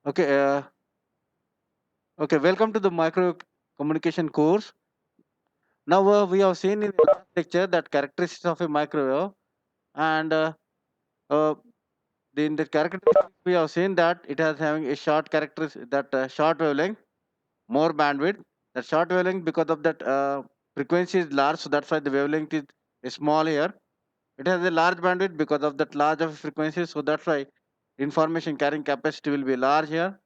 Okay, okay. Welcome to the micro communication course. Now we have seen in the last lecture that characteristics of a microwave, and uh, in the characteristics we have seen that it has having a short characteristic that short wavelength, more bandwidth. That short wavelength because of that frequency is large, so that's why the wavelength is small here. It has a large bandwidth because of that large of frequency, so that's why information carrying capacity will be large here.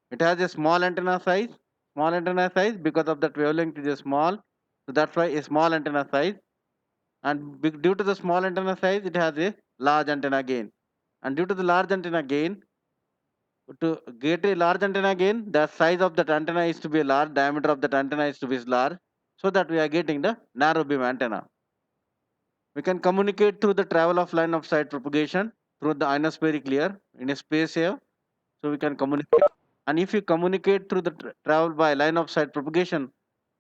It has a small antenna size because of that wavelength is a small, so that's why a small antenna size. And due to the small antenna size, it has a large antenna gain. And due to the large antenna gain, to get a large antenna gain, the size of that antenna is to be large, diameter of that antenna is to be large, so that we are getting the narrow beam antenna. We can communicate through the travel of line of sight propagation through the ionospheric layer in a space here, so we can communicate. And if you communicate through the travel by line of sight propagation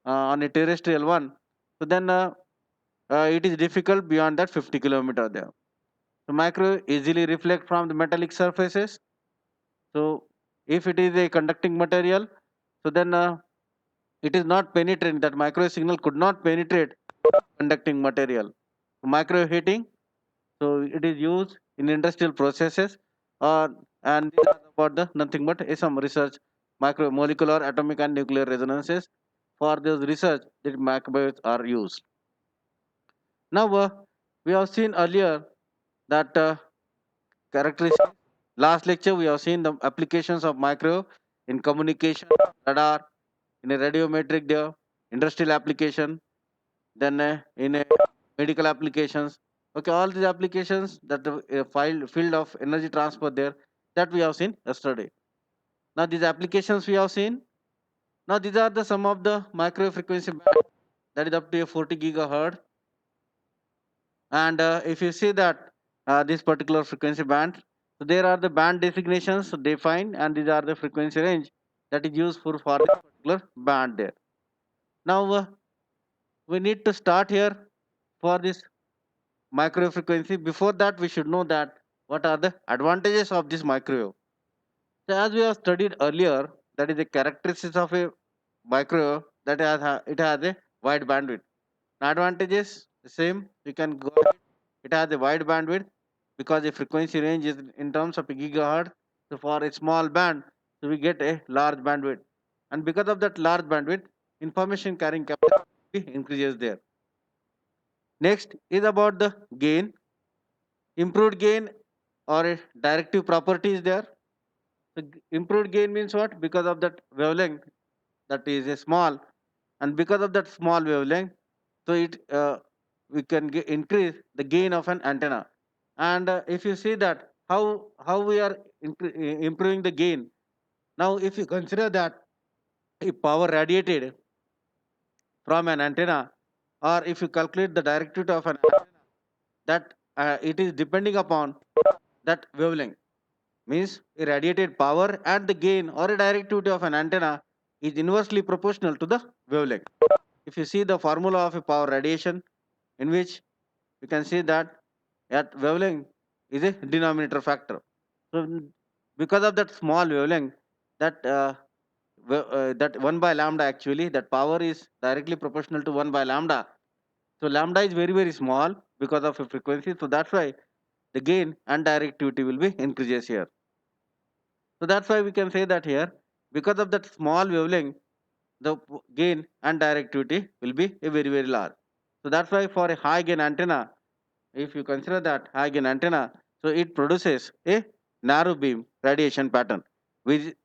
on a terrestrial one, so then it is difficult beyond that 50 kilometer there. So micro easily reflect from the metallic surfaces. So if it is a conducting material, so then it is not penetrating. That micro signal could not penetrate conducting material. Micro heating, so it is used in industrial processes, uh, and these are about the nothing but some research, micromolecular, atomic, and nuclear resonances. For this research, the microwaves are used. Now we have seen earlier that characteristics. Last lecture we have seen the applications of microwave in communication, radar, in a radiometric there, industrial application, then in a medical applications. Okay, all these applications that the field of energy transfer there, that we have seen yesterday. Now these applications we have seen. Now these are the some of the microwave frequency band, that is up to a 40 gigahertz. And if you see that this particular frequency band, so there are the band designations defined, and these are the frequency range that is used for this particular band there. Now we need to start here for this microwave frequency. Before that, we should know that what are the advantages of this microwave. So as we have studied earlier, that is the characteristics of a microwave, that it has a wide bandwidth. Advantages the same. You can go ahead. It has a wide bandwidth because the frequency range is in terms of a gigahertz. So for a small band, so we get a large bandwidth, and because of that large bandwidth, information carrying capacity increases there. Next is about the gain. Improved gain or a directive property is there. So improved gain means what? Because of that wavelength that is a small, and because of that small wavelength, so it we can increase the gain of an antenna. And if you see that how we are improving the gain, now if you consider that if power radiated from an antenna, or if you calculate the directivity of an antenna, that it is depending upon that wavelength, means irradiated power and the gain or a directivity of an antenna is inversely proportional to the wavelength. If you see the formula of a power radiation, in which you can see that at wavelength is a denominator factor. So because of that small wavelength, that that 1 by lambda, actually that power is directly proportional to 1 by lambda. So lambda is very very small because of a frequency. So that's why the gain and directivity will be increases here. So that's why we can say that here, because of that small wavelength, the gain and directivity will be a very very large. So that's why for a high gain antenna, if you consider that high gain antenna, so it produces a narrow beam radiation pattern, which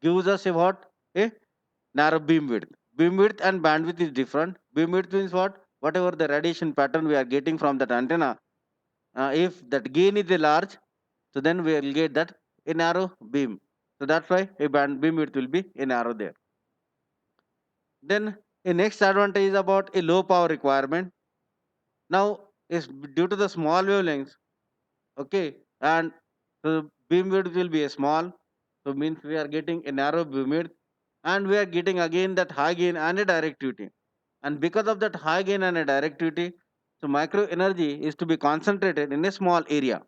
gives us a what? A narrow beam width. Beam width and bandwidth is different. Beam width means what? Whatever the radiation pattern we are getting from that antenna, if that gain is a large, so then we will get that a narrow beam. So that's why a band beam width will be a narrow there. Then a next advantage is about a low power requirement. Now is due to the small wavelengths, okay, and the beam width will be a small, so means we are getting a narrow beam width, and we are getting again that high gain and a directivity. And because of that high gain and a directivity, so micro energy is to be concentrated in a small area.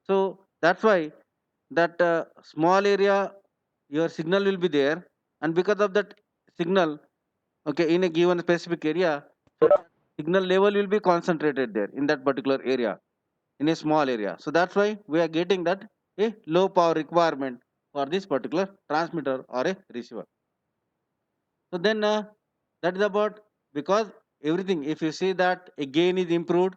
So that's why that small area your signal will be there, and because of that signal, okay, in a given specific area, so that signal level will be concentrated there in that particular area, in a small area. So that's why we are getting that a low power requirement for this particular transmitter or a receiver. So then that is about, because everything, if you see that a gain is improved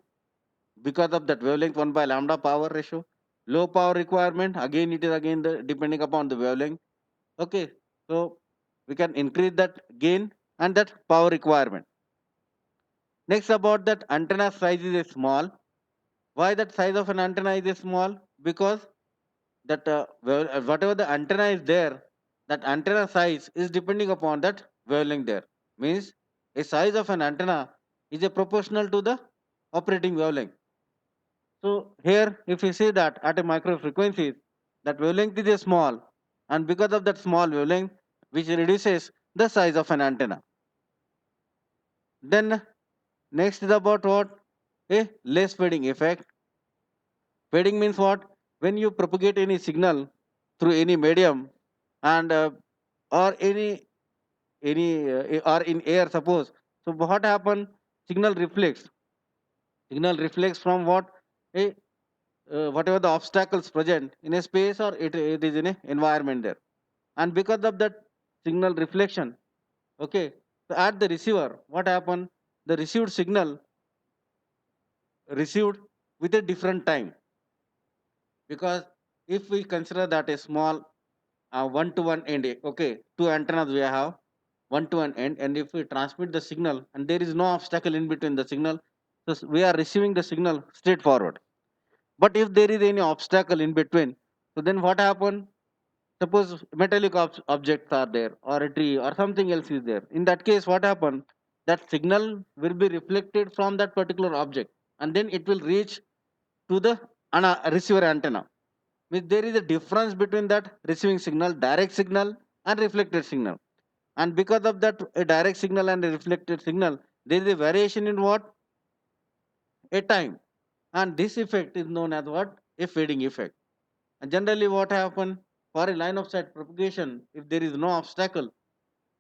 because of that wavelength 1 by lambda power ratio. Low power requirement, again it is again depending upon the wavelength. Okay, so we can increase that gain and that power requirement. Next, about that antenna size is a small. Why that size of an antenna is a small? Because that whatever the antenna is there, that antenna size is depending upon that wavelength there. Means a size of an antenna is a proportional to the operating wavelength. So here, if you see that at a micro frequency, that wavelength is a small, and because of that small wavelength, which reduces the size of an antenna. Then next is about what? A less fading effect. Fading means what? When you propagate any signal through any medium, and or any or in air, suppose. So what happen? Signal reflects. Signal reflects from what? A whatever the obstacles present in a space, or it is in a environment there, and because of that signal reflection, okay, so at the receiver, what happened? The received signal received with a different time, because if we consider that a small one to one end, okay, two antennas we have, one to one end, and if we transmit the signal and there is no obstacle in between the signal, so we are receiving the signal straightforward. But if there is any obstacle in between, so then what happen? Suppose metallic objects are there, or a tree, or something else is there. In that case, what happen? That signal will be reflected from that particular object, and then it will reach to the receiver antenna. Means there is a difference between that receiving signal, direct signal, and reflected signal. And because of that, a direct signal and a reflected signal, there is a variation in what? A time. And this effect is known as what? A fading effect. And generally, what happen for a line of sight propagation, if there is no obstacle,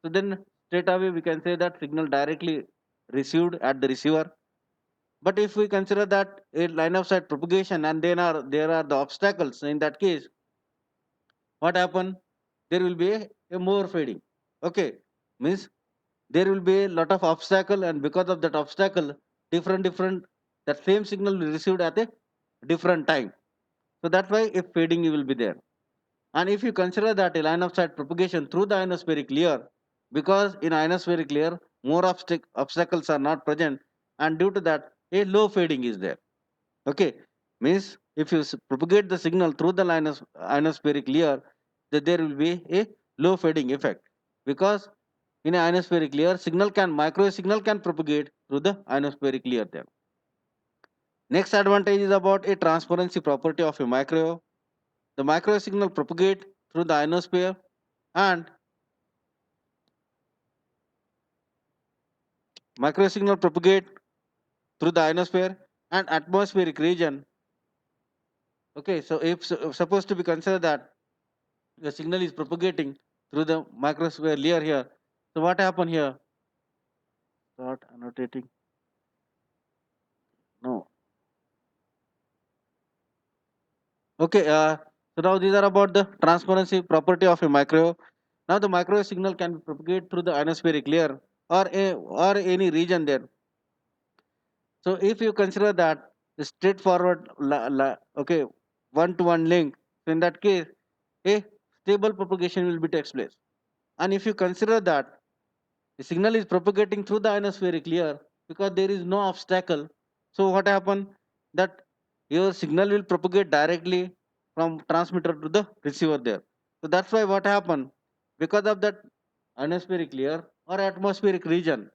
so then straight away we can say that signal directly received at the receiver. But if we consider that a line of sight propagation and then there are the obstacles, in that case, what happen? There will be a more fading. Okay, means there will be a lot of obstacle, and because of that obstacle, different that same signal will be received at a different time. So that's why a fading will be there. And if you consider that a line of sight propagation through the ionospheric layer, because in ionospheric layer more obstacles are not present, and due to that a low fading is there. Okay, means if you propagate the signal through the ionospheric layer, that there will be a low fading effect, because in an ionospheric layer, microwave signal can propagate through the ionospheric layer there. Next advantage is about a transparency property of a microwave. The microwave signal propagate through the ionosphere, and microwave signal propagate through the ionosphere and atmospheric region. Okay, so if supposed to be considered that the signal is propagating through the microsphere layer here, so what happen here? Start annotating. No. Okay, so now these are about the transparency property of a microwave. Now the microwave signal can be propagated through the ionospheric layer, or any region there. So if you consider that the straightforward okay, one to one link, so in that case a stable propagation will be takes place. And if you consider that the signal is propagating through the ionospheric layer because there is no obstacle, so what happen? That your signal will propagate directly from transmitter to the receiver there. So that's why what happen? Because of that ionospheric layer or atmospheric region,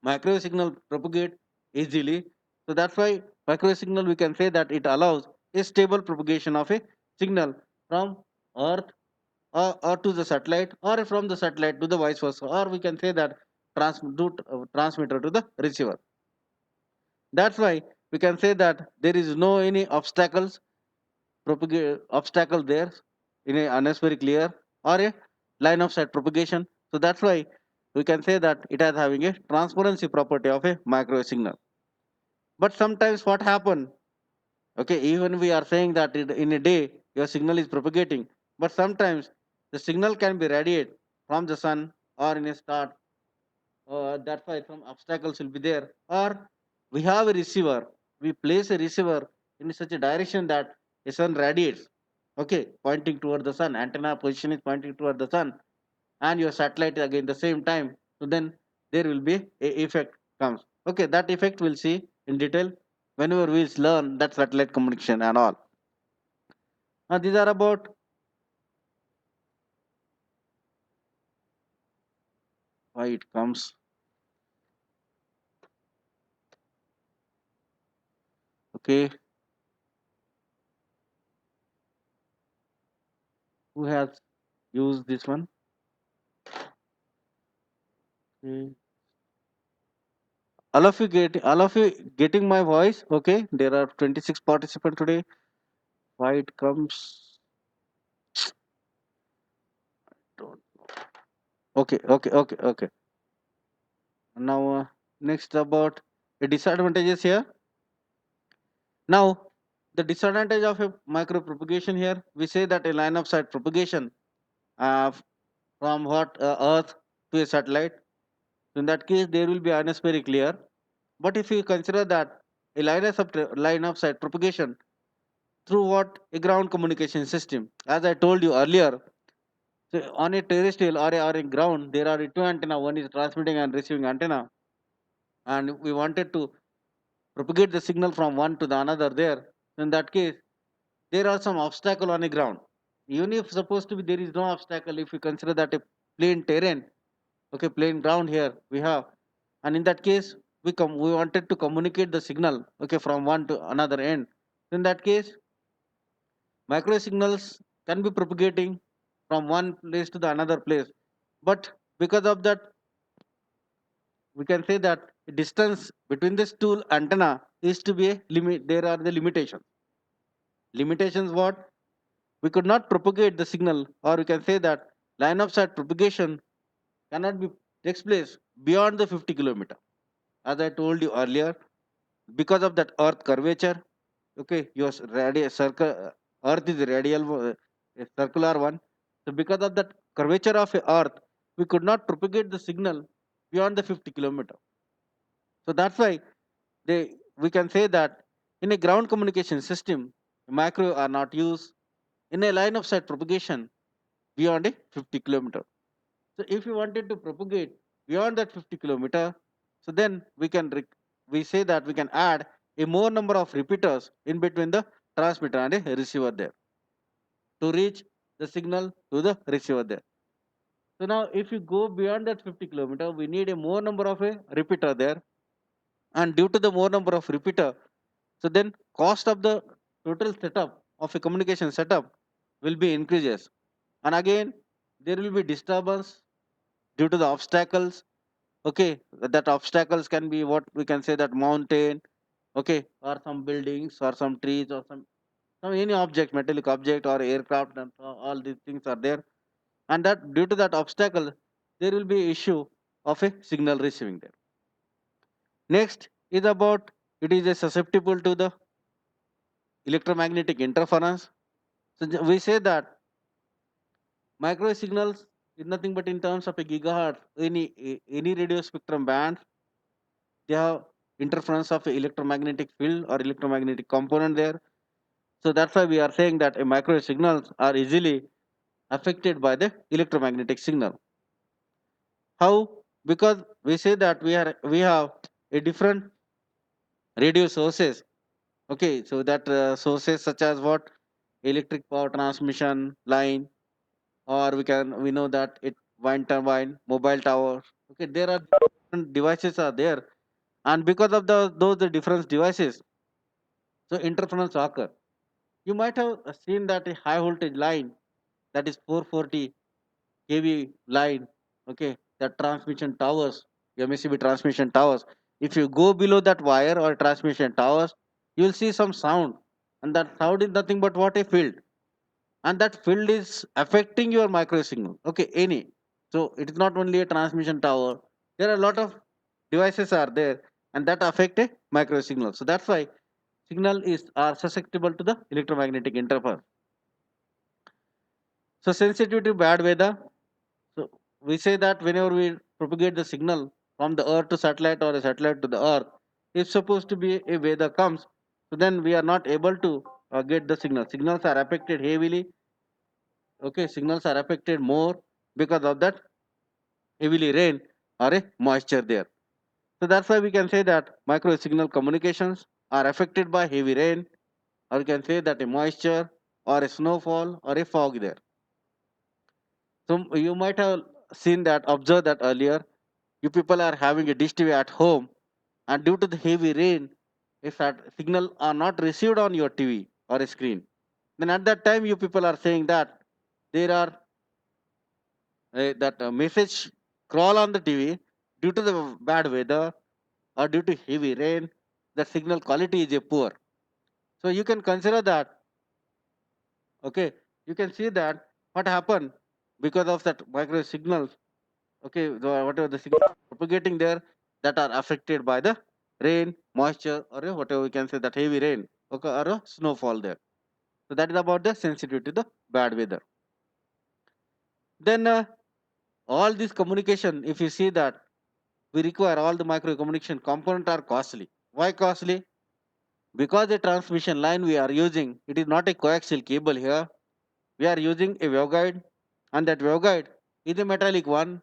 microwave signal propagate easily. So that's why microwave signal, we can say that it allows a stable propagation of a signal from earth, or to the satellite, or from the satellite to the vice versa, or we can say that transmitter to the receiver. That's why we can say that there is no any obstacles propagate obstacle there in a unnecessary clear or a line of sight propagation. So that's why we can say that it has having a transparency property of a microwave signal. But sometimes what happen? Okay, even we are saying that in a day your signal is propagating, but sometimes the signal can be radiated from the sun or in a star. That's why some obstacles will be there. Or we have a receiver. We place a receiver in such a direction that the sun radiates. Okay, pointing toward the sun. Antenna position is pointing toward the sun, and your satellite is again the same time. So then there will be a effect comes. Okay, that effect we'll see in detail whenever we learn that satellite communication and all. These are about why it comes. Okay, who has used this one? Okay. All of you getting my voice? Okay, there are 26 participants today. Why it comes? Don't- Okay. Now, next about the disadvantages here. Now, the disadvantage of a micro propagation here, we say that a line of sight propagation from what Earth to a satellite. In that case, there will be ionosphere clear. But if you consider that a line of sight propagation through what a ground communication system, as I told you earlier, so on a terrestrial or a ground, there are two antenna. One is transmitting and receiving antenna, and we wanted to propagate the signal from one to the another. There, in that case, there are some obstacle on the ground. Even if supposed to be there is no obstacle, if you consider that a plain terrain, okay, plain ground here we have, and in that case we wanted to communicate the signal, okay, from one to another end. In that case, micro signals can be propagating from one place to the another place, but because of that we can say that the distance between this two antenna is to be a limit. There are the limitations what we could not propagate the signal, or we can say that line of sight propagation cannot be takes place beyond the 50 kilometer, as I told you earlier, because of that earth curvature. Okay, your radial circle, earth is a a circular one. So because of that curvature of a earth, we could not propagate the signal beyond the 50 kilometer. So that's why we can say that in a ground communication system, macro are not used in a line of sight propagation beyond a 50 kilometer. So if you wanted to propagate beyond that 50 kilometer, so then we say that we can add a more number of repeaters in between the transmitter and a receiver there to reach the signal to the receiver there. So now if you go beyond that 50 kilometer, we need a more number of a repeater there, and due to the more number of repeater, so then cost of the total setup of a communication setup will be increases, and again there will be disturbance due to the obstacles. Okay, that obstacles can be what we can say that mountain, okay, or some buildings or some trees or some any object, metallic object or aircraft, and all these things are there, and that due to that obstacle there will be issue of a signal receiving there. Next is about it is a susceptible to the electromagnetic interference. So we say that microwave signals is nothing but in terms of a gigahertz, any radio spectrum band, they have interference of a electromagnetic field or electromagnetic component there. So that's why we are saying that a microwave signals are easily affected by the electromagnetic signal. How? Because we say that we have a different radio sources. Okay, so that sources such as what electric power transmission line, or we know that it wind turbine, mobile tower. Okay, there are different devices are there, and because of those the different devices, so interference occur. You might have seen that a high voltage line, that is 440 kV line, okay, the transmission towers, MSCB transmission towers. If you go below that wire or transmission towers, you will see some sound. and that sound is nothing but what a field, and that field is affecting your micro signal. Okay, any. So it is not only a transmission tower. There are a lot of devices are there, and that affect a micro signal. So that's why signal is are susceptible to the electromagnetic interference. So sensitive to bad weather. So we say that whenever we propagate the signal from the earth to satellite or a satellite to the earth, if supposed to be a weather comes, so then we are not able to get the signal. Signals are affected heavily. Okay, signals are affected more because of that heavily rain or a moisture there. So that's why we can say that micro signal communications are affected by heavy rain, or you can say that a moisture or a snowfall or a fog there. So you might have seen that, observed that earlier. You people are having a dish TV at home, and due to the heavy rain, if that signal are not received on your TV or a screen, then at that time you people are saying that there are that message crawl on the TV due to the bad weather or due to heavy rain. The signal quality is a poor. So you can consider that. Okay, you can see that what happened because of that micro signals. Okay, whatever the signals propagating there, that are affected by the rain, moisture, or whatever we can say that heavy rain, okay, or a snowfall there. So that is about the sensitivity to the bad weather. Then all this communication, if you see that we require all the micro communication component are costly. Why costly? Because the transmission line we are using, it is not a coaxial cable here. We are using a waveguide, and that waveguide is a metallic one,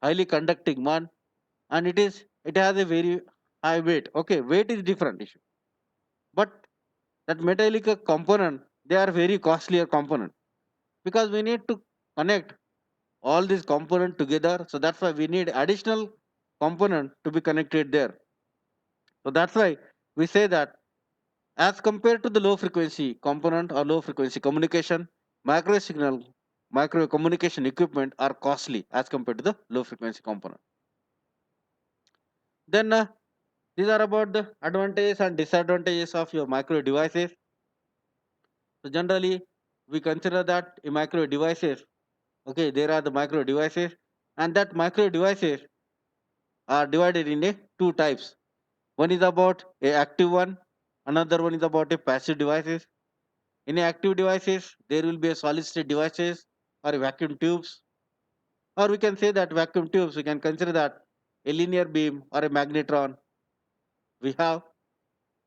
highly conducting one, and it has a very high weight. Okay, weight is different issue, but that metallic component, they are very costlier component, because we need to connect all these component together. So that's why we need additional component to be connected there. So that's why we say that as compared to the low frequency component or low frequency communication, micro signal micro communication equipment are costly as compared to the low frequency component. Then these are about the advantages and disadvantages of your micro devices. So generally, we consider that a micro devices. Okay, there are the micro devices, and that micro devices are divided in a two types. One is about a active one, another one is about a passive devices. In active devices, there will be a solid state devices or vacuum tubes, or we can say that vacuum tubes. We can consider that a linear beam or a magnetron we have,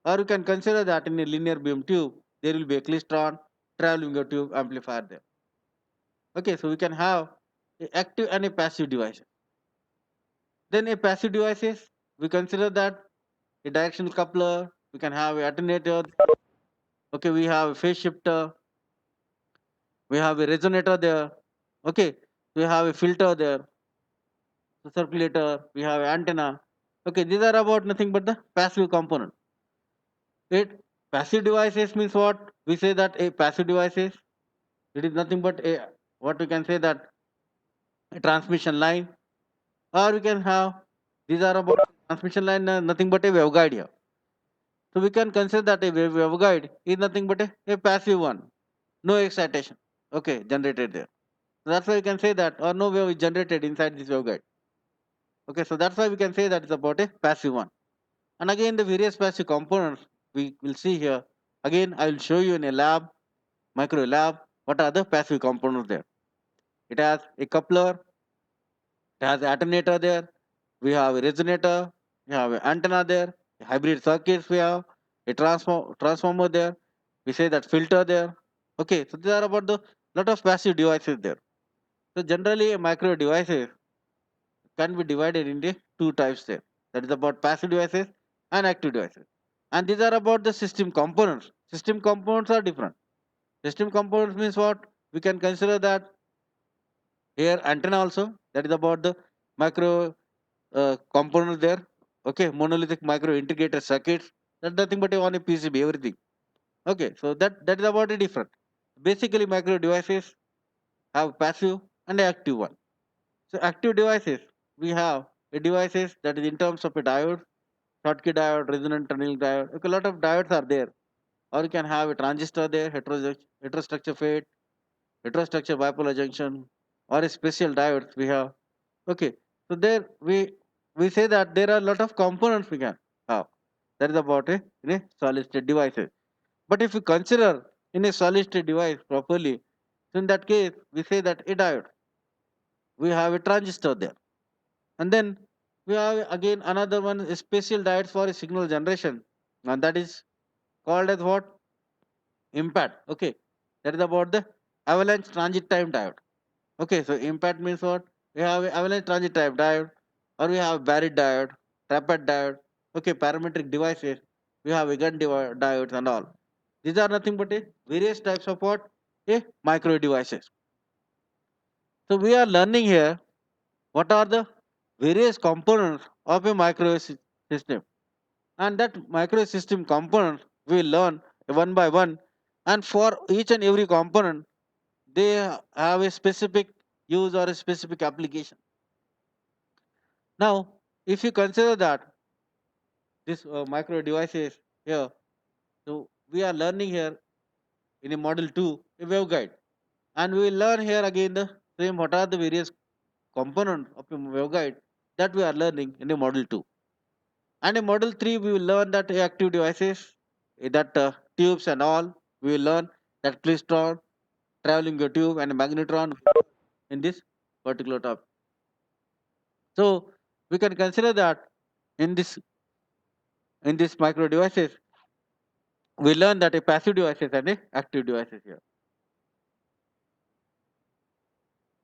or we can consider that in a linear beam tube there will be a klystron, traveling wave tube amplifier there. Okay, so we can have a active and a passive device. Then a passive devices, we consider that a directional coupler. We can have a alternator. Okay, we have a phase shifter. We have a resonator there. Okay, we have a filter there, the circulator, we have antenna. Okay, these are about nothing but the passive component. It passive devices means what? We say that a passive devices, it is nothing but a, what we can say that a transmission line, or we can have, these are about transmission line, nothing but a waveguide here. So we can consider that a waveguide is nothing but a passive one, no excitation. Okay, generated there. So that's why we can say that, or no wave is generated inside this waveguide. Okay, so that's why we can say that it's about a passive one. And again, the various passive components we will see here. Again, I will show you in a lab, micro lab, what are the passive components there. It has a coupler, it has an alternator there, we have a resonator, we have an antenna there, a hybrid circuits we have, a transformer there, we say that filter there. Okay, so these are about the lot of passive devices there. So generally, a micro devices can be divided into two types there. That is about passive devices and active devices. And these are about the system components. System components are different. System components means what? We can consider that here antenna also. That is about the micro component there. Okay, monolithic micro integrated circuits. That's nothing but on a PCB, everything. Okay, so that is about a different. Basically, micro devices have passive and active one. So active devices, we have a devices that is in terms of a diode, Schottky diode, resonant tunneling diode. Okay, a lot of diodes are there. or you can have a transistor there, heterostructure FET, heterostructure bipolar junction, or a special diode we have. Okay, so there we say that there are a lot of components we can have. That is about a in a solid state devices. But if you consider in a solid state device properly, so in that case we say that a diode, we have a transistor there, and then we have again another one a special diode for a signal generation, and that is called as what? Impact. Okay, that is about the avalanche transit time diode. Okay, so impact means what? We have a avalanche transit time diode, or we have buried diode, trapper diode. Okay, parametric devices. We have again diodes and all. These are nothing but a various types of what? A micro devices. So we are learning here what are the various components of a system, and that micro system component we learn one by one, and for each and every component they have a specific use or a specific application. Now, if you consider that this micro devices here, so we are learning here in a model 2 a waveguide, and we will learn here again the same what are the various components of a waveguide that we are learning in a model 2. And in model 3 we will learn that active devices, that tubes and all. We will learn that klystron, traveling wave tube, and magnetron in this particular topic. So we can consider that in this micro devices, we learn that a passive devices and a active devices here.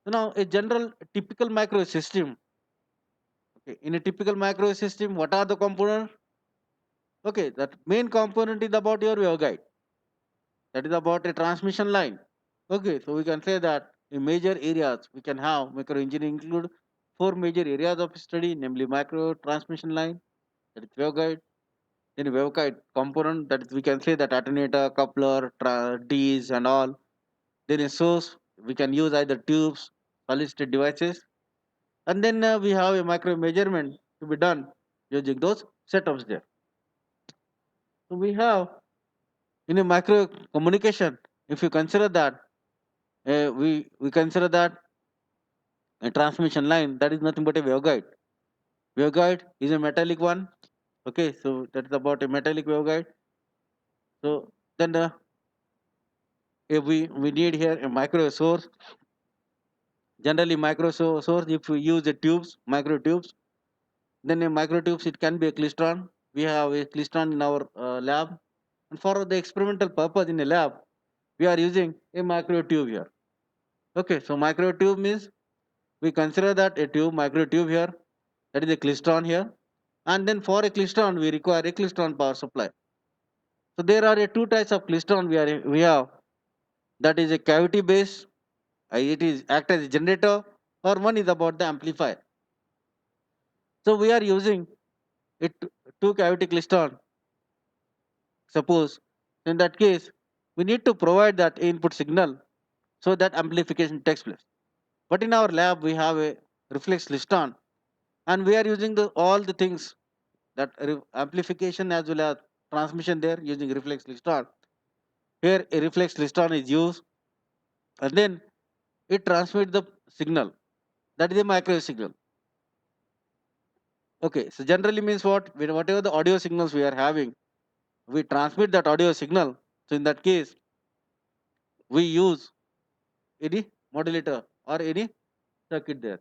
So now a general typical micro system. Okay, in a typical micro system, what are the components? Okay, that main component is about your waveguide. That is about a transmission line. Okay, so we can say that in major areas we can have micro engineering include four major areas of study, namely micro transmission line, that is waveguide. Then waveguide component, that is we can say that alternator, coupler, Ds and all. Then a source, we can use either tubes, solid state devices, and then we have a micro measurement to be done using those setups there. So we have in a micro communication, if you consider that, we consider that a transmission line, that is nothing but a waveguide. Waveguide is a metallic one. Okay, so that is about a metallic waveguide. So then if we need here a micro source. Generally, micro source, if we use the tubes, micro tubes, then a micro tubes it can be a klystron. We have a klystron in our lab, and for the experimental purpose in a lab, we are using a micro tube here. Okay, so micro tube means we consider that a tube, micro tube here, that is a klystron here, and then for a klystron we require a klystron power supply. So there are two types of klystron we have. That is a cavity based. It is act as a generator, or one is about the amplifier. So we are using it two cavity klystron. Suppose in that case we need to provide that input signal so that amplification takes place. But in our lab we have a reflex klystron, and we are using all the things that amplification as well as transmission there using reflex klystron. Here a reflex klystron is used, and then it transmits the signal, that is a microwave signal. Okay, so generally means what? Whatever the audio signals we are having, we transmit that audio signal. So in that case we use any modulator or any circuit there.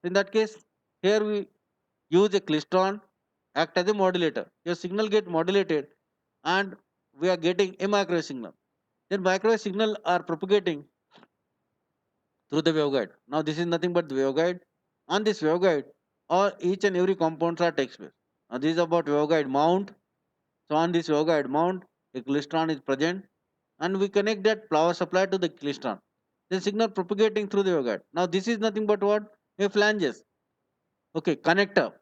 In that case, here we use a klystron act as a modulator. Your signal get modulated, and we are getting a microwave signal. Then microwave signal are propagating through the waveguide. Now this is nothing but the waveguide. On this waveguide, all each and every components are takes place. Now this is about waveguide mount. So on this waveguide mount, a klystron is present, and we connect that power supply to the klystron. The signal propagating through the waveguide. Now this is nothing but what? A flanges. Okay, connector.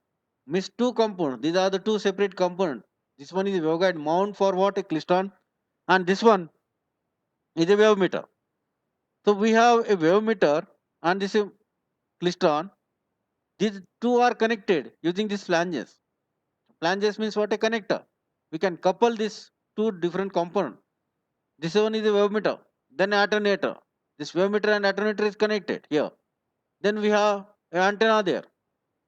Means two components. These are the two separate components. This one is a waveguide mount for what? A klystron. And this one is a wave meter. So we have a wave meter and this is klystron. These two are connected using these flanges. Flanges means what? A connector. We can couple these two different components. This one is a wave meter. Then alternator. This wave meter and alternator is connected here. Then we have an antenna there.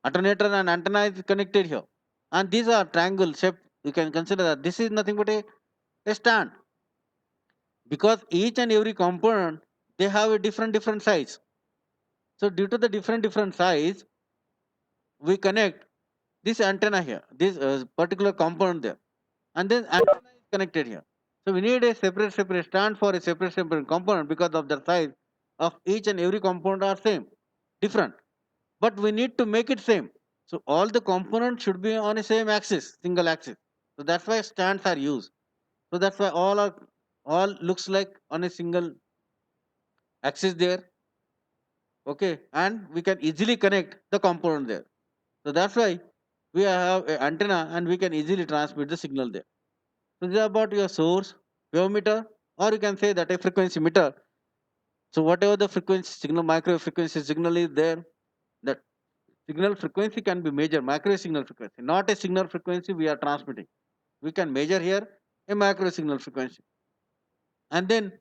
Alternator and antenna is connected here. And these are triangle shape. You can consider that this is nothing but a stand, because each and every component, they have a different size. So due to the different size, we connect this antenna here, this particular component there, and then antenna is connected here. So we need a separate stand for a separate component, because of the size of each and every component are same, different, but we need to make it same. So all the components should be on a same axis, single axis. So that's why stands are used. So that's why all looks like on a single axis there. Okay, and we can easily connect the component there. So that's why we have an antenna and we can easily transmit the signal there. So this is about your source, wave meter, or you can say that a frequency meter. So whatever the frequency signal, microwave frequency signal is there, that signal frequency can be measured, microwave signal frequency, not a signal frequency we are transmitting. We can measure here a microwave signal frequency. And then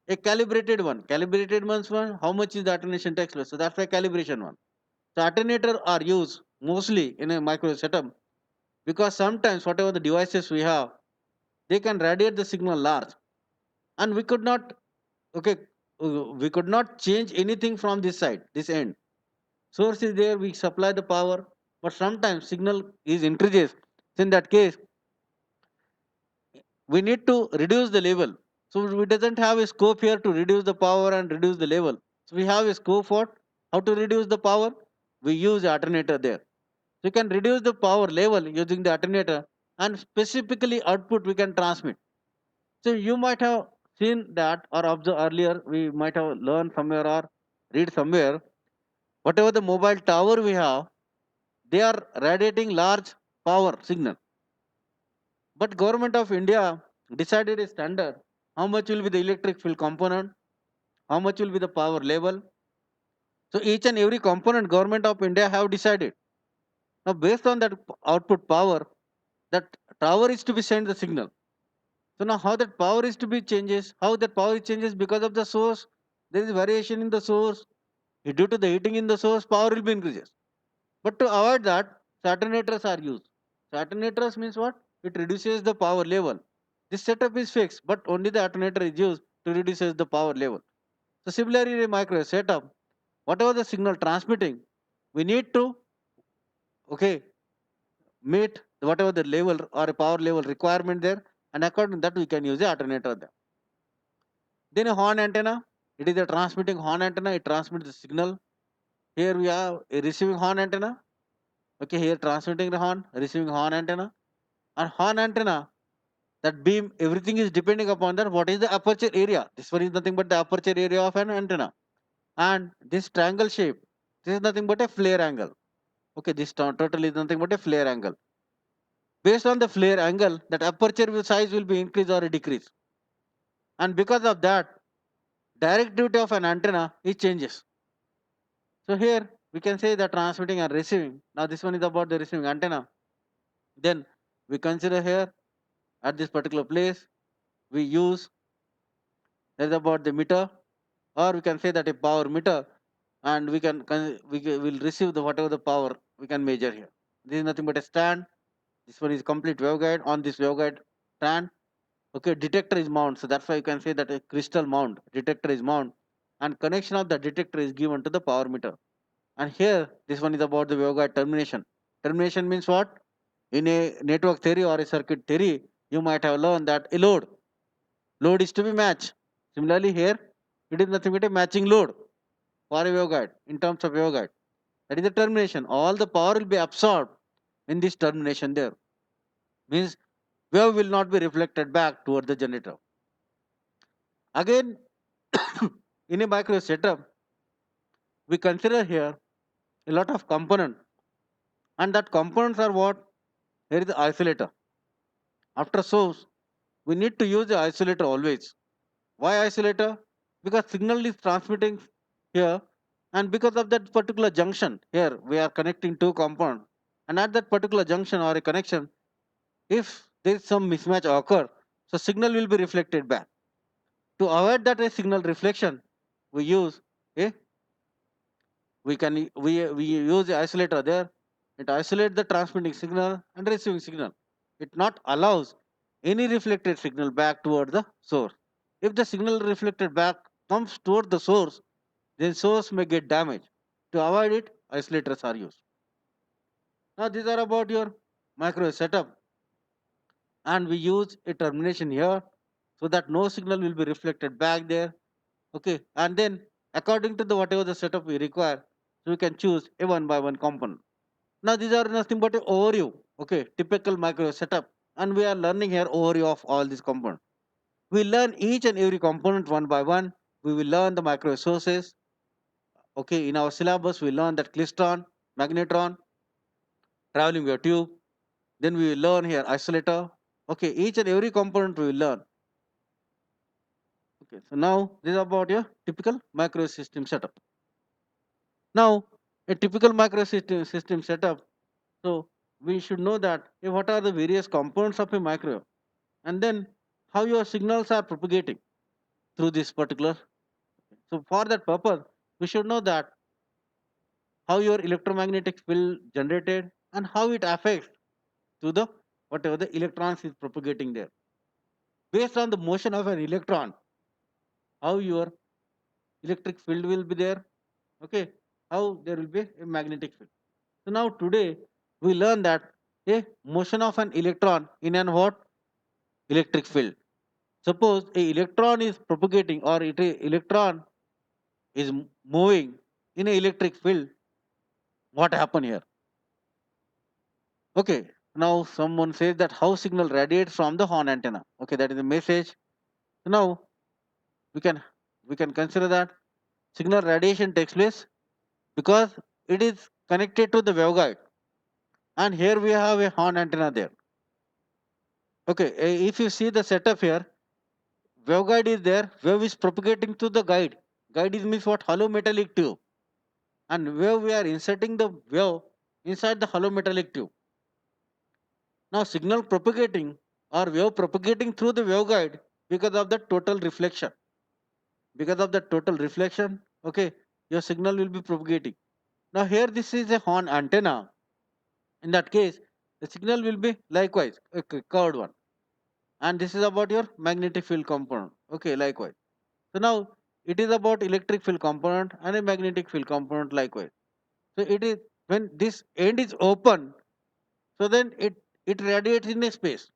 a calibrated one. Calibrated one's one, how much is the attenuation takes place. So that's why calibration one. So alternator are used mostly in a microwave setup, because sometimes whatever the devices we have, they can radiate the signal large, and we could not, okay, we could not change anything from this side, this end. Source is there, we supply the power, but sometimes signal is increases. So in that case, we need to reduce the level. So we doesn't have a scope here to reduce the power and reduce the level. So we have a scope for how to reduce the power. We use alternator there. So you can reduce the power level using the alternator, and specifically output we can transmit. So you might have seen that or observed earlier, we might have learned somewhere or read somewhere, whatever the mobile tower we have, they are radiating large power signal. But government of India decided a standard, how much will be the electric field component, how much will be the power level. So each and every component government of India have decided. Now based on that output power, that tower is to be sent the signal. So now how that power is to be changes, how that power changes because of the source, there is variation in the source. Due to the heating in the source, power will be increases. But to avoid that, alternators are used. So alternators means what? It reduces the power level. This setup is fixed, but only the alternator is used to reduces the power level. So similarly, in a microwave setup, whatever the signal transmitting, we need to, okay, meet whatever the level or a power level requirement there, and according to that we can use the alternator there. Then a horn antenna, it is a transmitting horn antenna, it transmits the signal. Here we have a receiving horn antenna. Okay, here transmitting the horn, receiving horn antenna. And horn antenna, that beam, everything is depending upon that what is the aperture area. This one is nothing but the aperture area of an antenna. And this triangle shape, this is nothing but a flare angle. Okay, this total is nothing but a flare angle. Based on the flare angle, that aperture size will be increase or decrease. And because of that, directivity of an antenna it changes. So here we can say the transmitting and receiving. Now this one is about the receiving antenna. Then we consider here at this particular place we use, that is about the meter, or we can say that a power meter, and will receive the whatever the power we can measure here. This is nothing but a stand. This one is complete waveguide. On this waveguide stand, okay, detector is mount. So that's why you can say that a crystal mount detector is mount, and connection of the detector is given to the power meter. And here, this one is about the waveguide termination. Termination means what? In a network theory or a circuit theory, you might have learned that a load. Load is to be matched. Similarly, here, it is nothing but a matching load for a waveguide in terms of waveguide. That is the termination. All the power will be absorbed in this termination there. Means wave will not be reflected back toward the generator. Again, in a micro setup, we consider here a lot of component, and that components are what? Here is the isolator. After source, we need to use the isolator always. Why isolator? Because signal is transmitting here, and because of that particular junction here, we are connecting two compounds. And at that particular junction or a connection, if there is some mismatch occur, so signal will be reflected back. To avoid that a signal reflection, we use a we use the isolator there. It isolates the transmitting signal and receiving signal. It not allows any reflected signal back toward the source. If the signal reflected back comes toward the source, then source may get damaged. To avoid it, isolators are used. Now these are about your microwave setup, and we use a termination here so that no signal will be reflected back there. Okay, and then according to the whatever the setup we require, so we can choose a one by one component. Now these are nothing but a overview. Okay, typical microwave setup, and we are learning here overview of all these components. We learn each and every component one by one. We will learn the microwave sources. Okay, in our syllabus we learn that klystron, magnetron, traveling wave tube. Then we will learn here isolator. Okay, each and every component we will learn. Okay, so now this is about your typical microwave system setup. Now, a typical system setup. So we should know that what are the various components of a microwave, and then how your signals are propagating through this particular. So for that purpose, we should know that how your electromagnetic field generated and how it affects to the whatever the electrons is propagating there. Based on the motion of an electron, how your electric field will be there. Okay, how there will be a magnetic field. So now today we learn that a motion of an electron in an what electric field. Suppose a electron is propagating or electron is moving in an electric field. What happen here? Okay, now someone says that how signal radiates from the horn antenna. Okay, that is a message. So now we can we can consider that signal radiation takes place because it is connected to the waveguide, and here we have a horn antenna there. Okay, if you see the setup here, waveguide is there, wave is propagating to the guide. Guide is means what? Hollow metallic tube. And where we are inserting the wave inside the hollow metallic tube. Now signal propagating or wave propagating through the waveguide because of the total reflection. Because of the total reflection, okay, your signal will be propagating. Now here this is a horn antenna. In that case, the signal will be likewise a curved one. And this is about your magnetic field component. Okay, likewise. So now it is about electric field component and a magnetic field component likewise. So it is when this end is open, so then it radiates in a space.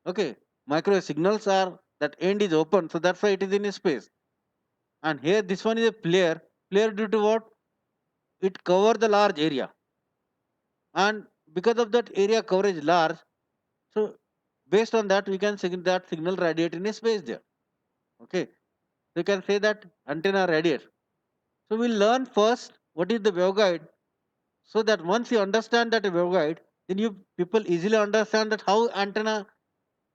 Okay, microwave signals are that end is open, so that's why it is in a space. And here this one is a flare due to what? It cover the large area, and because of that area coverage large, so based on that we can say that signal radiate in a space there. Okay, so you can say that antenna radiates. So we'll learn first what is the waveguide, so that once you understand that a waveguide, then you people easily understand that how antenna,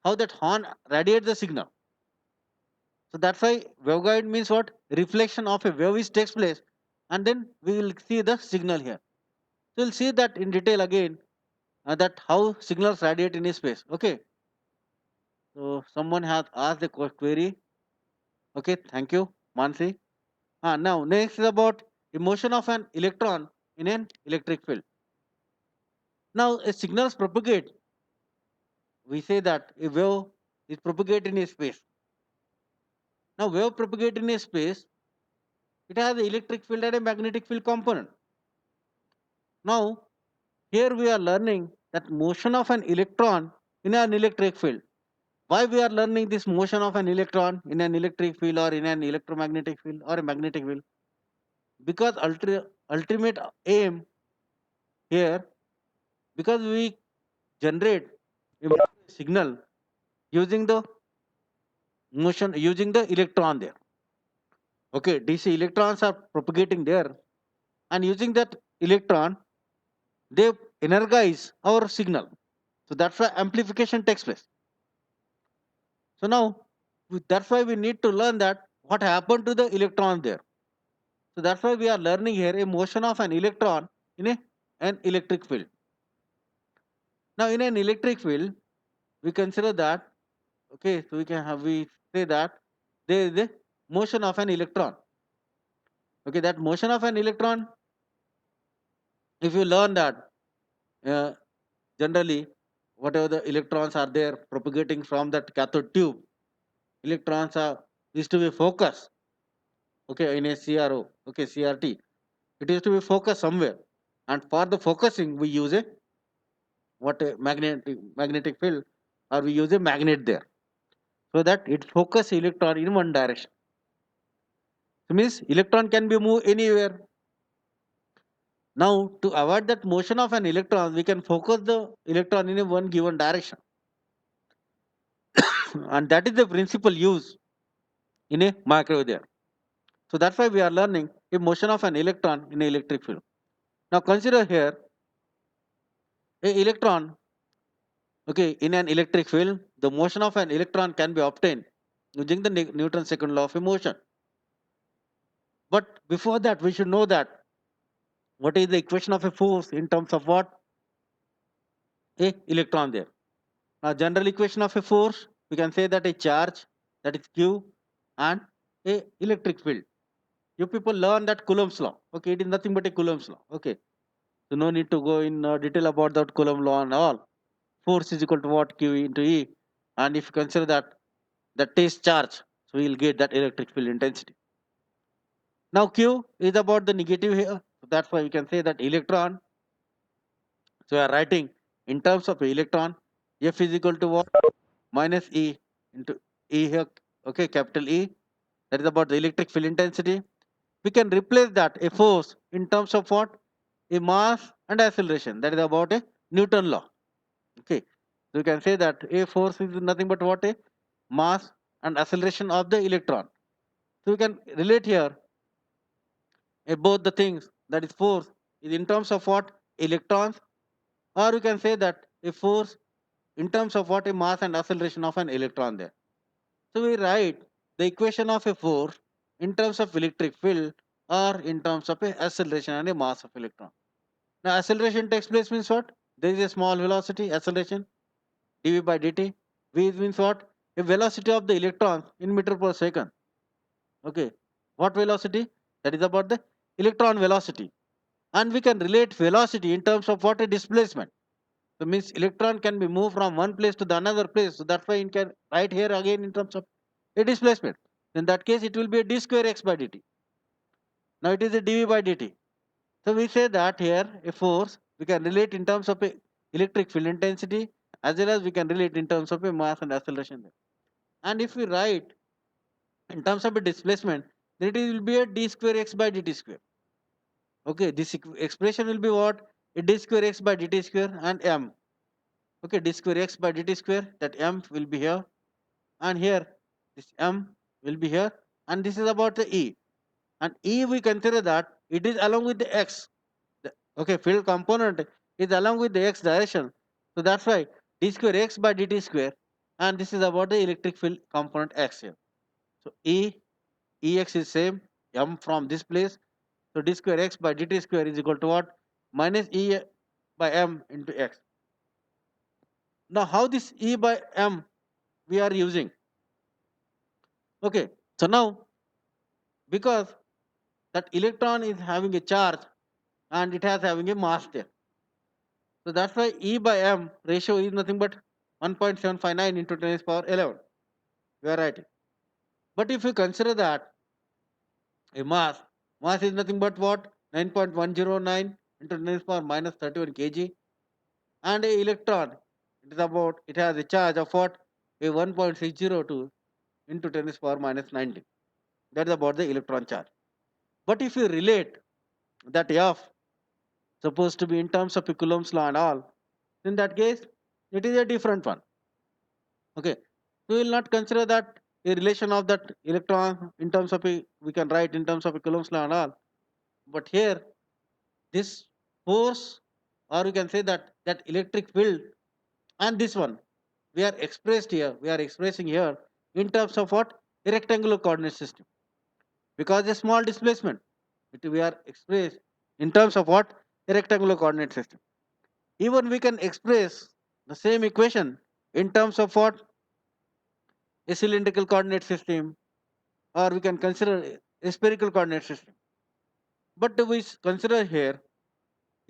how that horn radiates the signal. So that's why waveguide means what? Reflection of a wave is takes place, and then we will see the signal here. So we'll see that in detail again, that how signals radiate in space. Okay. So someone has asked the query. Okay, thank you, Mansi. Now next is about motion of an electron in an electric field. Now a signals propagate. We say that a wave is propagated in a space. Now wave propagated in a space, it has an electric field and a magnetic field component. Now here we are learning that motion of an electron in an electric field. Why we are learning this motion of an electron in an electric field or in an electromagnetic field or a magnetic field? Because ultimate aim here, because we generate a signal using the motion, using the electron there. Okay, DC electrons are propagating there, and using that electron, they energize our signal. So that's why amplification takes place. So now that's why we need to learn that what happened to the electron there. So that's why we are learning here a motion of an electron in an electric field. Now in an electric field, we consider that, okay, so we say that there is the motion of an electron. Okay, that motion of an electron, if you learn that, uh, generally, whatever the electrons are there propagating from that cathode tube, electrons are is to be focused. Okay, in a CRO, okay, CRT, it is to be focused somewhere, and for the focusing we use a what a magnetic field, or we use a magnet there, so that it focus electron in one direction. So means electron can be moved anywhere. Now, to avoid that motion of an electron, we can focus the electron in a one given direction, and that is the principal use in a microwave there. So that's why we are learning a motion of an electron in an electric field. Now consider here a electron. Okay, in an electric field, the motion of an electron can be obtained using the Newton's second law of motion. But before that, we should know that what is the equation of a force in terms of what a electron there. Now, general equation of a force, we can say that a charge, that is Q, and a electric field. You people learn that Coulomb's law. Okay, it is nothing but a Coulomb's law. Okay, so no need to go in detail about that Coulomb law and all. Force is equal to what, Q into E, and if you consider that the test charge, so we will get that electric field intensity. Now Q is about the negative here, so that's why we can say that electron. So we are writing in terms of electron, F is equal to what, minus E into E here. Okay, capital E. That is about the electric field intensity. We can replace that a force in terms of what, a mass and acceleration. That is about a Newton law. Okay, so you can say that a force is nothing but what, a mass and acceleration of the electron. So we can relate here both the things, that is force is in terms of what, electrons, or you can say that a force in terms of what, a mass and acceleration of an electron there. So we write the equation of a force in terms of electric field, or in terms of a acceleration and a mass of electron. Now acceleration takes place means what, there is a small velocity acceleration, dv by dt. V means what, a velocity of the electrons in meter per second. Okay, what velocity, that is about the electron velocity. And we can relate velocity in terms of what, a displacement. So means electron can be moved from one place to the another place, so that's why you can write here again in terms of a displacement. In that case it will be a d square x by dt. Now it is a dv by dt. So we say that here a force we can relate in terms of a electric field intensity, as well as we can relate in terms of a mass and acceleration there. And if we write in terms of a displacement, then it will be a d square x by dt square. Okay, this expression will be what, a d square x by dt square and m. Okay, d square x by dt square, that m will be here, and here this m will be here, and this is about the e. And e we consider that it is along with the x. Okay, field component is along with the x direction, so that's why d square x by dt square, and this is about the electric field component x here. So ex is same, m from this place. So d square x by dt square is equal to what, minus e by m into x. Now how this e by m we are using? Okay, so now because that electron is having a charge and it has having a mass there, so that's why e by m ratio is nothing but 1.759 into 10 to the power 11. We are writing. But if you consider that a mass is nothing but what, 9.109 into 10 to the power minus 31 kg, and a electron, it is about, it has a charge of what, a 1.602 into 10 to the power minus 19. That is about the electron charge. But if you relate that f supposed to be in terms of Coulomb's law and all, in that case it is a different one. Okay, we will not consider that a relation of that electron in terms of a, we can write in terms of a Coulomb's law and all. But here this force, or you can say that that electric field, and this one we are expressed here, we are expressing here in terms of what, a rectangular coordinate system, because a small displacement, it we are expressed in terms of what, a rectangular coordinate system. Even we can express the same equation in terms of what, a cylindrical coordinate system, or we can consider a spherical coordinate system. But we consider here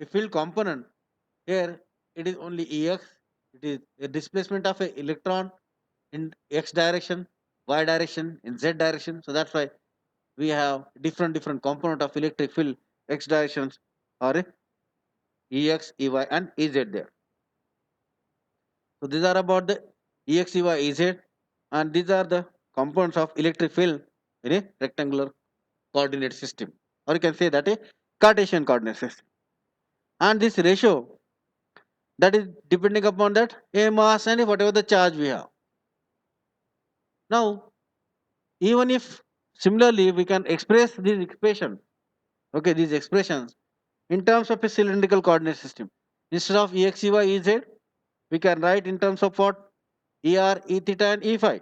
a field component. Here it is only Ex, it is a displacement of an electron in X direction, Y direction, in Z direction. So that's why we have different component of electric field X directions or Ex, Ey and Ez there. So these are about the Ex, Ey, Ez, and these are the components of electric field in a rectangular coordinate system, or you can say that a Cartesian coordinate system. And this ratio, that is depending upon that a mass and whatever the charge we have. Now, even if similarly we can express this expression, okay, these expressions in terms of a cylindrical coordinate system. Instead of Ex, Ey, Ez, we can write in terms of what? Er, E theta and E phi,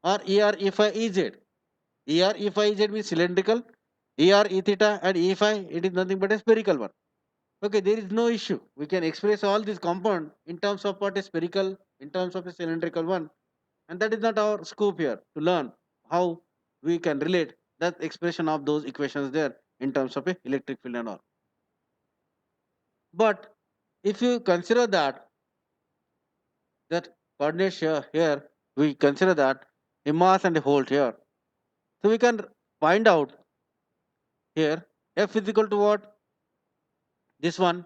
or Er, E phi, Ez. Er, E phi, Ez means cylindrical. Er, E theta and E phi, it is nothing but a spherical one. Okay, there is no issue. We can express all these compound in terms of what is spherical, in terms of a cylindrical one, and that is not our scope here to learn how we can relate that expression of those equations there in terms of a electric field and all. But if you consider that coordinates here we consider that a mass and a volt here, so we can find out here F is equal to what? This one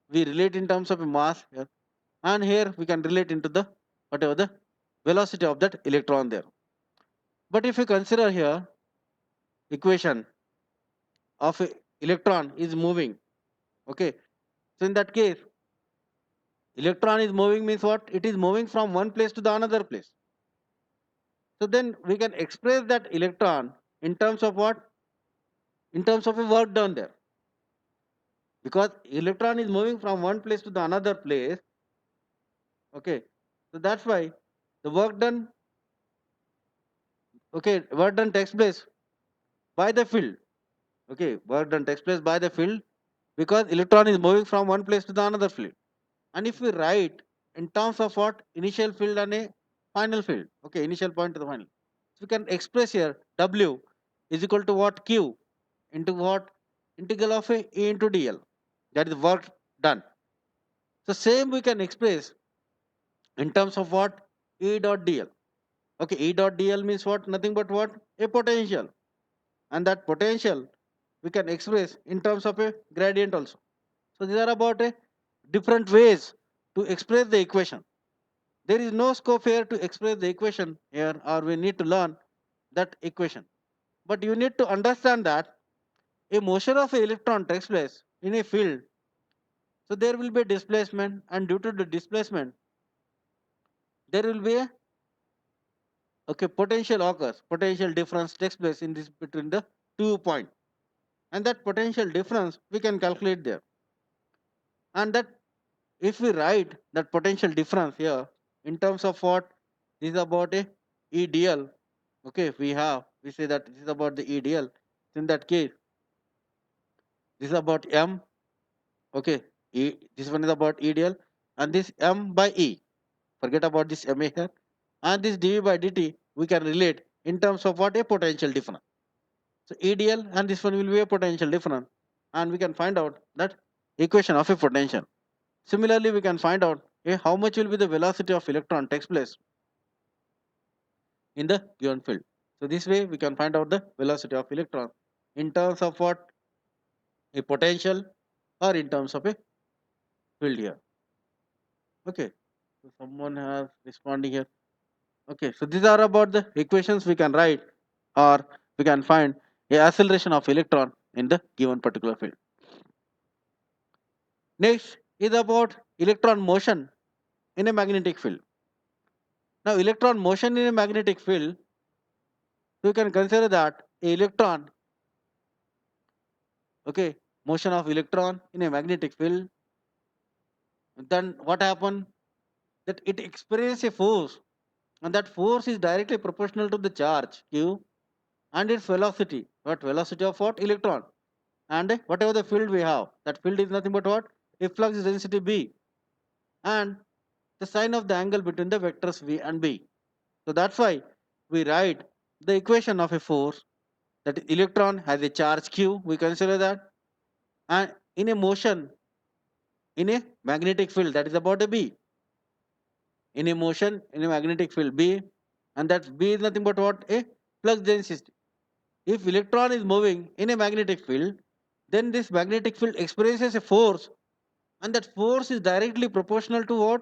we relate in terms of a mass here, and here we can relate into the whatever the velocity of that electron there. But if you consider here equation of a electron is moving, okay, so in that case electron is moving means what? It is moving from one place to the another place. So then we can express that electron in terms of what? In terms of a work done there, because electron is moving from one place to the another place. Okay, so that's why the work done, okay, work done takes place by the field. Okay, work done takes place by the field because electron is moving from one place to the another field. And if we write in terms of what? Initial field and a final field. Okay, initial point to the final. So we can express here W is equal to what? Q into what? Integral of a E into dl. That is work done. So same we can express in terms of what? E dot dl. Okay, E dot dl means what? Nothing but what? A potential. And that potential we can express in terms of a gradient also. So these are about a different ways to express the equation. There is no scope here to express the equation here, or we need to learn that equation. But you need to understand that a motion of an electron takes place in a field. So there will be a displacement, and due to the displacement, there will be a potential occurs. Potential difference takes place in this between the 2 points, and that potential difference we can calculate there. And that if we write that potential difference here in terms of what, this is about a EDL. Okay, we say that this is about the EDL. In that case, this is about M. Okay, this one is about EDL, and this M by E. Forget about this MA here, and this dV by dt we can relate in terms of what? A potential difference. So EDL and this one will be a potential difference, and we can find out that equation of a potential. Similarly, we can find out how much will be the velocity of electron takes place in the given field. So this way we can find out the velocity of electron in terms of what? A potential, or in terms of a field here. Okay, so someone has responding here. Okay, so these are about the equations we can write, or we can find a acceleration of electron in the given particular field. Next is about electron motion in a magnetic field. Now electron motion in a magnetic field, we can consider that a electron, okay, motion of electron in a magnetic field, then what happen? That it experiences a force, and that force is directly proportional to the charge q and its velocity. What velocity of what? Electron. And whatever the field we have, that field is nothing but what? A flux density b, and the sign of the angle between the vectors v and b. So that's why we write the equation of a force, that electron has a charge q, we consider that, and in a motion in a magnetic field, that is about a b, in a motion in a magnetic field b, and that b is nothing but what, a flux density. If electron is moving in a magnetic field, then this magnetic field experiences a force, and that force is directly proportional to what?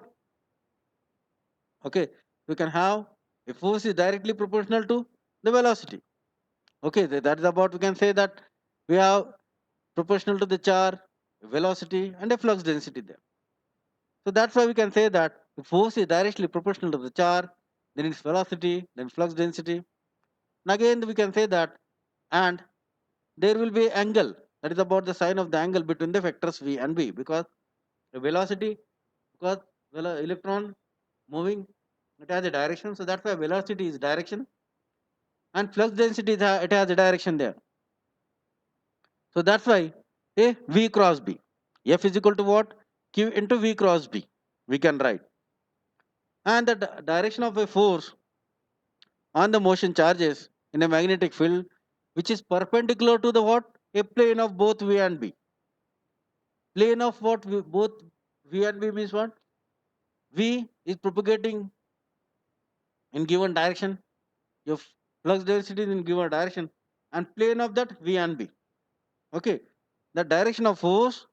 Okay, we can have a force is directly proportional to the velocity. Okay, that is about, we can say that we have proportional to the charge, velocity, and a flux density there. So that's why we can say that the force is directly proportional to the charge, then its velocity, then flux density. And again, we can say that, and there will be angle, that is about the sign of the angle between the vectors v and b, because the velocity, because electron moving, it has a direction, so that's why velocity is direction, and flux density it has a direction there. So that's why a v cross b, f is equal to what, q into v cross b, we can write. And the direction of a force on the motion charges in a magnetic field, which is perpendicular to the what, a plane of both v and b. Plane of what, both v and b means what, v is propagating in given direction, your flux density is in given direction, and plane of that v and b. Okay, the direction of force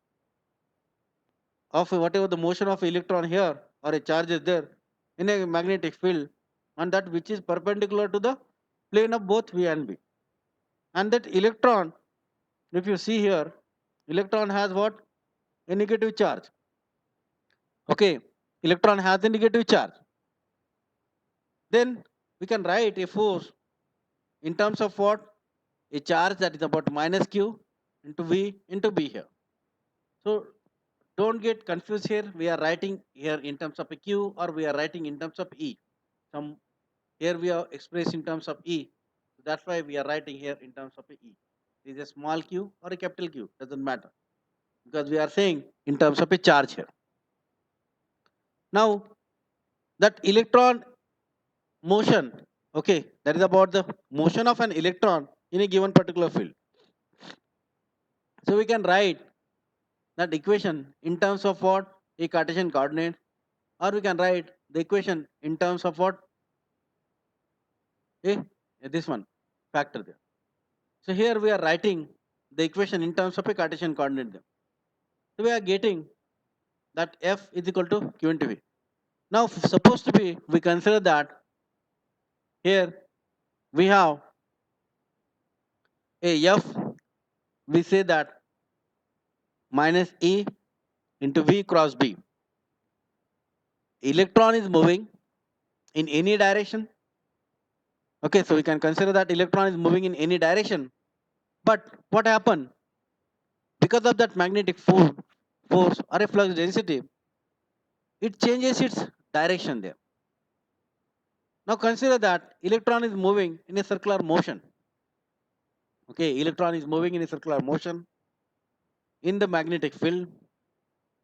of whatever the motion of electron here or a charge is there in a magnetic field, and that which is perpendicular to the plane of both v and b. And that electron, if you see here, electron has what, a negative charge. Okay, electron has a negative charge. Then we can write a force in terms of what, a charge that is about minus q into v into b here. So don't get confused here. We are writing here in terms of a q, or we are writing in terms of e. Some here we are expressed in terms of e. So that's why we are writing here in terms of a e. Is a small q or a capital Q, doesn't matter, because we are saying in terms of a charge here. Now that electron motion, okay, that is about the motion of an electron in a given particular field. So we can write that equation in terms of what, a Cartesian coordinate, or we can write the equation in terms of what, a this one factor there. So here we are writing the equation in terms of a Cartesian coordinate there. So we are getting that f is equal to q into v. Now supposed to be, we consider that here we have a f, we say that minus e into v cross b. Electron is moving in any direction. Okay, so we can consider that electron is moving in any direction. But what happened? Because of that magnetic force or a flux density, it changes its direction there. Now consider that electron is moving in a circular motion. Okay, electron is moving in a circular motion in the magnetic field,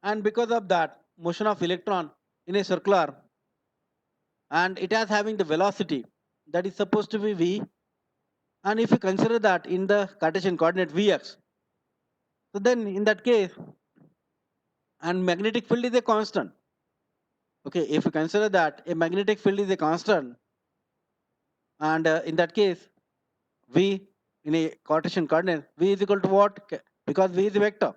and because of that motion of electron in a circular, and it has having the velocity that is supposed to be v, and if you consider that in the Cartesian coordinate vx, so then in that case, and magnetic field is a constant. Okay, if you consider that a magnetic field is a constant, and in that case v in a Cartesian coordinate, v is equal to what, because v is a vector.